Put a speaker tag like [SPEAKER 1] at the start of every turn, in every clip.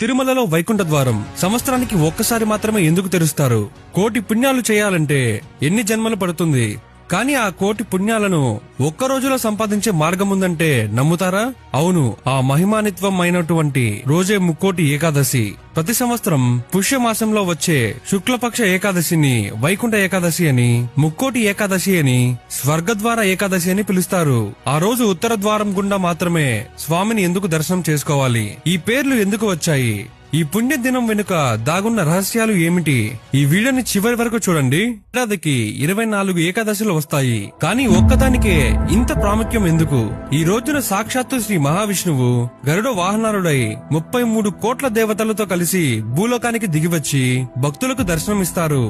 [SPEAKER 1] తిరుమలలో వైకుంఠ ద్వారం సంవత్సరానికి ఒక్కసారి మాత్రమే ఎందుకు తెరుస్తారు? కోటి పుణ్యాలు చేయాలంటే ఎన్ని జన్మలు పడుతుంది? కానీ ఆ కోటి పుణ్యాలను ఒక్క రోజులో సంపాదించే మార్గముందంటే నమ్ముతారా? అవును, ఆ మహిమానిత్వం అయినటువంటి రోజే ముక్కోటి ఏకాదశి. ప్రతి సంవత్సరం పుష్యమాసంలో వచ్చే శుక్లపక్ష ఏకాదశిని వైకుంఠ ఏకాదశి అని, ముక్కోటి ఏకాదశి అని, స్వర్గద్వార ఏకాదశి అని పిలుస్తారు. ఆ రోజు ఉత్తర ద్వారం గుండా మాత్రమే స్వామిని ఎందుకు దర్శనం చేసుకోవాలి? ఈ పేర్లు ఎందుకు వచ్చాయి? ఈ పుణ్య దినం వెనుక దాగున్న రహస్యాలు ఏమిటి? ఈ వీడియోని చివరి వరకు చూడండి. ఏడాదికి 24 ఏకాదశులు వస్తాయి, కానీ ఒక్కదానికే ఇంత ప్రాముఖ్యం ఎందుకు? ఈ రోజున సాక్షాత్తు శ్రీ మహావిష్ణువు గరుడ వాహనారుడై 33 కోట్ల దేవతలతో కలిసి భూలోకానికి దిగివచ్చి భక్తులకు దర్శనమిస్తారు.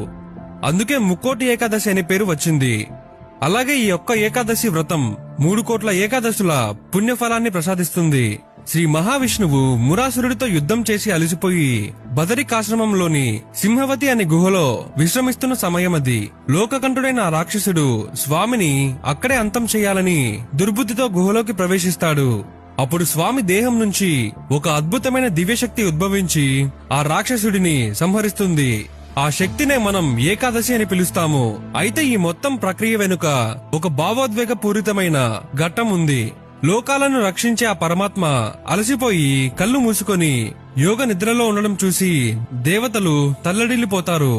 [SPEAKER 1] అందుకే ముక్కోటి ఏకాదశి అనే పేరు వచ్చింది. అలాగే ఈ ఒక్క ఏకాదశి వ్రతం 3 కోట్ల ఏకాదశుల పుణ్యఫలాన్ని ప్రసాదిస్తుంది. శ్రీ మహావిష్ణువు మురాసురుడితో యుద్ధం చేసి అలసిపోయి బదరికాశ్రమంలోని సింహవతి అనే గుహలో విశ్రమిస్తున్న సమయమది. లోకకంఠుడైన ఆ రాక్షసుడు స్వామిని అక్కడే అంతం చేయాలని దుర్బుద్ధితో గుహలోకి ప్రవేశిస్తాడు. అప్పుడు స్వామి దేహం నుంచి ఒక అద్భుతమైన దివ్యశక్తి ఉద్భవించి ఆ రాక్షసుడిని సంహరిస్తుంది. ఆ శక్తినే మనం ఏకాదశి అని పిలుస్తాము. అయితే ఈ మొత్తం ప్రక్రియ వెనుక ఒక భావోద్వేగ పూరితమైన ఘట్టం ఉంది. లోకాలను రక్షించే ఆ పరమాత్మ అలసిపోయి కళ్ళు మూసుకొని యోగ నిద్రలో ఉండడం చూసి దేవతలు తల్లడిల్లిపోతారు.